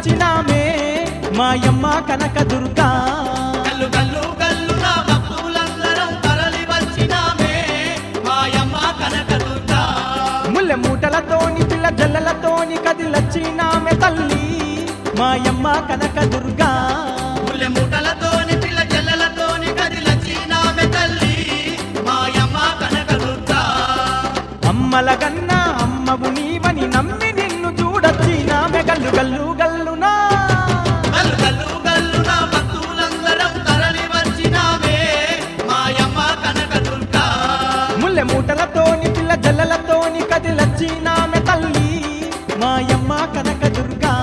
కదిలొచ్చినామే మాయమ్మ కనకదుర్గా. గల్లు గల్లు గల్లున భక్తులందరం తరలి వచ్చినామే మాయమ్మ కనకదుర్గా. ముల్లె మూటలతోని పిల్ల జల్లలతోని కదిలొచ్చినామే తల్లి మాయమ్మ కనకదుర్గా. ముల్లె మూటలతోని పిల్ల జల్లలతోని కదిలొచ్చినామే తల్లి మాయమ్మ కనకదుర్గా. అమ్మల గన్నా అమ్మవు నీవని నమ్మి నిన్ను చూడొచ్చినామే గల్లు గల్లు గల్లునా. గల్లు గల్లు గల్లున భక్తులందరం తరలి వచ్చినామే మాయమ్మ కనకదుర్గా. ముల్లె మూటలతోని పిల్ల జల్లలతోని కదిలొచ్చినామే తల్లి మాయమ్మ కనకదుర్గా.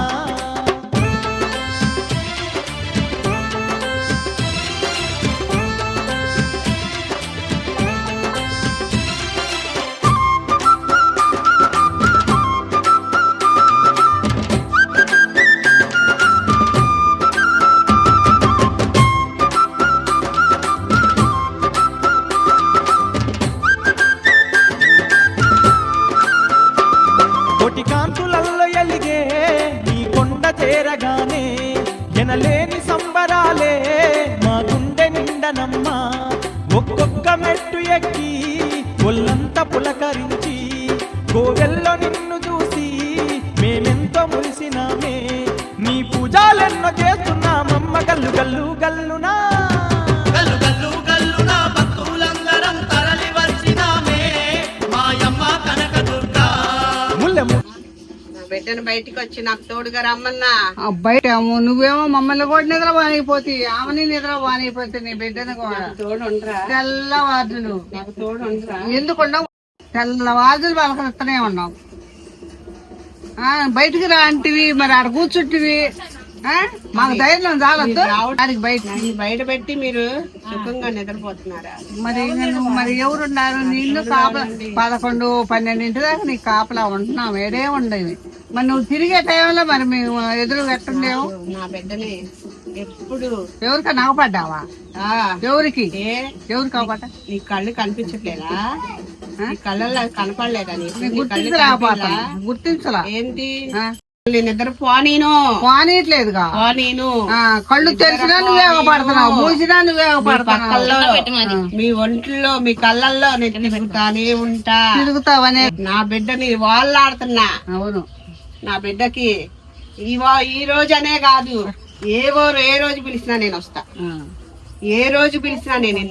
కోటి కాంతులల్లో ఎలిగే నీ కొండ చేరగానే ఎనలేని సంబరాలే మా గుండె నిండనమ్మా. ఒక్కొక్క మెట్టు ఎక్కి ఒళ్ళంతా పులకరించి కోవెల్లో నిన్ను చూసి మేమెంతో మురిసినామే. నీ పూజాలెన్నో చేస్తున్నామమ్మ గల్లు గల్లు గల్లునా. గల్లు గల్లు గల్లున భక్తులందరం తరలి వచ్చినామే మాయమ్మ కనకదుర్గా. ముల్లె బిడ్డను బయటికి వచ్చి నాకు తోడుగా రమ్మన్నా. బయట నువ్వేమో మమ్మల్ని కూడా నిద్ర బానిపోతే ఆమెని నిద్ర బానిపోతే నీ బిడ్డను కూడా తోడుండ్రా తెల్లవాదులు నాకు తోడుండ్రా. ఎందుకున్నావు తెల్లవాదులు పలకరిస్తూనే ఉన్నావు. బయటికి రా అంటివి మరి ఆడ కూర్చుంటివి. మాకు ధైర్యం చాలద్దు దానికి బయట నన్ను బయట పెట్టి మీరు సుఖంగా నిద్రపోతున్నారా? మరి ఎవరున్నారు నిన్ను కాపలా 11, 12 దాకా నీకు కాపలా ఉంటున్నావు. వేరే ఉండేవి మరి నువ్వు తిరిగే టైంలో మరి మేము ఎదురు పెట్టండేవు. నా బిడ్డని ఎప్పుడు ఎవరికి నగపడ్డావా? ఎవరికి ఎవరికి అవపడ్డా? నీ కళ్ళు కనిపించట్లేదా? నీ కళ్ళల్లో కనపడలేదా? గుర్తించలా ఏంటి నిద్ర పోనీను పోనీట్లేదుగా. పోనీను కళ్ళు తెరిచినా నువ్వే పడుతున్నావు, మూసినా నువ్వే పడుతున్నావు. మీ ఒంట్లో మీ కళ్ళల్లో నేను తిరుగుతానే ఉంటా. తిరుగుతావనే నా బిడ్డని వాళ్ళాడుతున్నా. అవును నా బిడ్డకి ఈ రోజు అనే కాదు, ఏ రోజు పిలిచినా నేను వస్తా. ఏ రోజు పిలిచినా నేను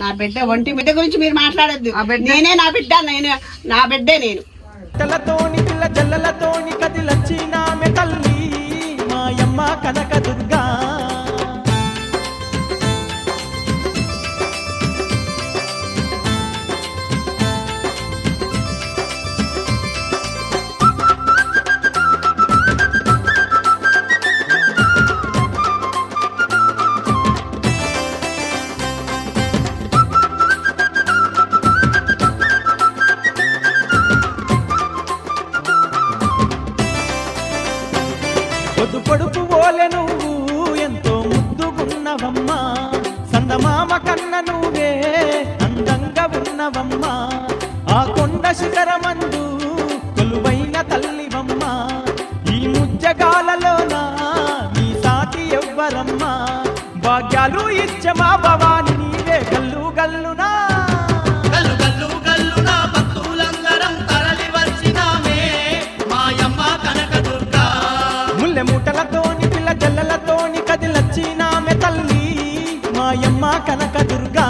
నా బిడ్డ ఒంటి బిడ్డ గురించి మీరు మాట్లాడద్దు. నేనే నా బిడ్డ, నా బిడ్డే నేను. తలతోని పిల్ల జల్లలతోని కదిలొచ్చినామె తల్లి మాయమ్మ కనకదుర్గా. పొద్దు పొడుపు ఓలె నువ్వు ఎంతో ముద్దుగున్నవమ్మా. సందమామ కన్న నువ్వే అందంగా ఉన్నవమ్మా. ఆ కొండ శిఖరమందు కొలువైన తల్లివమ్మా. ఈ ముజ్జగాలలోన నీ సాటి ఎవ్వరమ్మా. భాగ్యాలు ఇచ్చ మా భవాని నీవే గల్లు గల్లునా. గల్లు గల్లు గల్లున భక్తులందరం తరలి వచ్చినామే మాయమ్మ కనకదుర్గా. ముల్లె మూటలతోని పిల్ల జల్లలతోని కదిలొచ్చినామె తల్లి మాయమ్మ కనకదుర్గా.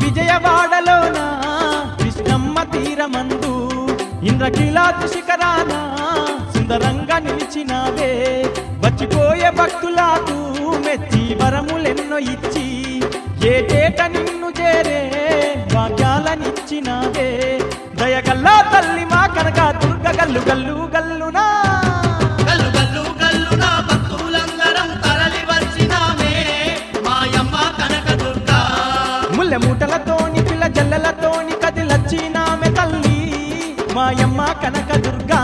విజయవాడలోన కృష్ణమ్మ తీరమందు ఇంద్రకీలాద్రి శిఖరాన సుందరంగా నిలిచినావే. వచ్చిపోయే భక్తులకు మెచ్చి వరములెన్నో ఇచ్చి ఏటేట నిన్ను చేరే భాగ్యాలనిచ్చినావే. దయగల్లా తల్లి మా కనక దుర్గ గల్లు గల్లు గల్లునా. గల్లు గల్లు గల్లున భక్తులందరం తరలి వచ్చినామే మాయమ్మ కనకదుర్గా.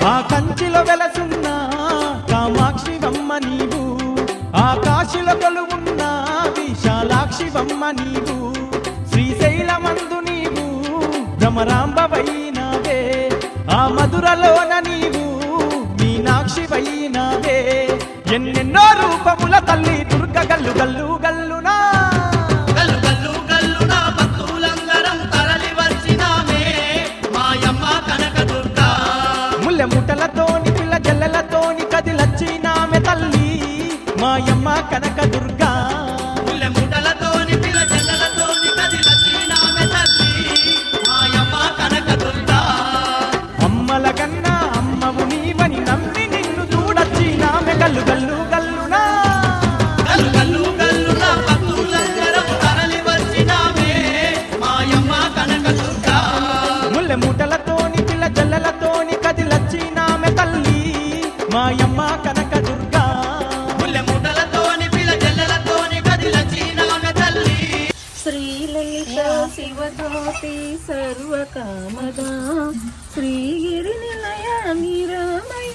ఆ కంచిలో వెలసున్న కామాక్షివమ్మ నీవు, ఆకాశిలో కొలువున్న విశాలాక్షివమ్మ నీవు, శ్రీశైలమందు నీవు భ్రమరాంబవైనవే, ఆ మధురలోన నీవు మీనాక్షివైనవే. ఎన్నెన్నో రూపముల తల్లి దుర్గ గల్లు గల్లు గల్లునా. గల్లు గల్లు గల్లున భక్తులందరం తరలి వచ్చినామే మాయమ్మ కనకదుర్గా. ముల్లె ముటలతోని పిల్ల జల్లెలతోని కదిలచ్చినామె తల్లి మాయమ్మ కనకదుర్గా. ముల్లె ముటలతోని పిల్ల జల్లలతోని కదిలచ్చినామె తల్లి మాయమ్మ కనకదుర్గా. అమ్మల కన్నా అమ్మవు నీవని నమ్మి నిన్ను చూడచ్చినామె గల్లు గల్లు గల్లునా. గల్లు గల్లు గల్లున భక్తులందరం తరలి వచ్చినామే మాయమ్మ కనకదుర్గా. ముల్లె ముటలతోని పిల్ల జల్లెలతోని కదిలచ్చినామె తల్లి మాయమ్మ కనకదుర్గా. ముల్లె ముటలతోని పిల్ల జల్లలతోని కదిలచ్చినామె తల్లి. శ్రీలలిత శివజ్యోతి సర్వకామదా శ్రీగిరి నిలయ నిరామయ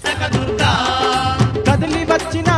కనకదుర్గా. కదిలి వచ్చిన